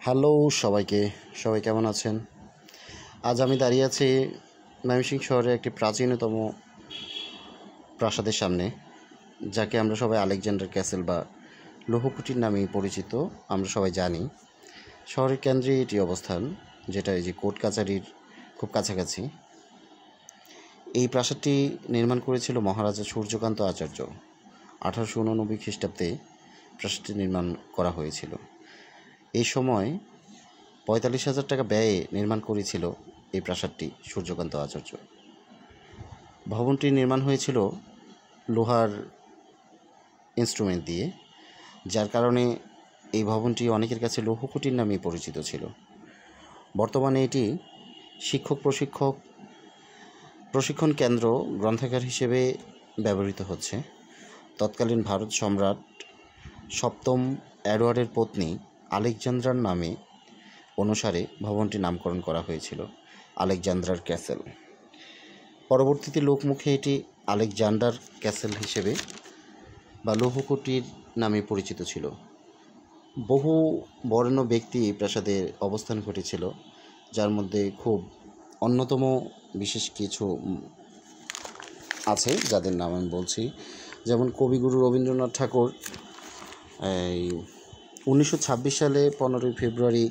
Hello সবাইকে, সবাই কেমন আছেন? আজ আমি দাঁড়িয়ে আছি ময়মনসিংহ শহরের একটি প্রাচীনতম প্রাসাদের সামনে, যাকে আমরা সবাই আলেকজান্ডার ক্যাসেল বা লৌহকুঠির নামেই পরিচিত। আমরা সবাই জানি শহরের কেন্দ্রে এটি অবস্থান, যেটা এই যে কোর্ট কাছারির খুব কাছাকাছি। এই প্রাসাদটি নির্মাণ করেছিল মহারাজা সূর্যকান্ত আচার্য। 1889 খ্রিস্টাব্দে প্রাসাদটি নির্মাণ করা হয়েছিল। এই সময় 45,000 টাকা ব্যয়ে নির্মাণ করেছিল এই প্রাসাদটি সূর্যকান্ত আচার্য। ভবনটি নির্মাণ হয়েছিল লোহার ইনস্ট্রুমেন্ট দিয়ে, যার কারণে এই ভবনটি অনেকের কাছে লৌহকুঠির নামে পরিচিত ছিল। বর্তমানে এটি শিক্ষক প্রশিক্ষণ কেন্দ্র, গ্রন্থাগার হিসেবে ব্যবহৃত হচ্ছে। তৎকালীন ভারত সম্রাট সপ্তম এডওয়ার্ডের পত্নী আলেকজান্দ্রার নামে অনুসারে ভবনটির নামকরণ করা হয়েছিল আলেকজান্দ্রার ক্যাসেল। পরবর্তীতে লোকমুখে এটি আলেকজান্ডার ক্যাসেল হিসেবে বা লৌহকুঠির নামে পরিচিত ছিল। বহু বরেণ্য ব্যক্তি এই প্রাসাদে অবস্থান ঘটেছিল, যার মধ্যে খুব অন্যতম বিশেষ কিছু আছে, যাদের নাম আমি বলছি। যেমন কবিগুরু রবীন্দ্রনাথ ঠাকুর 1926 সালে 15ই ফেব্রুয়ারি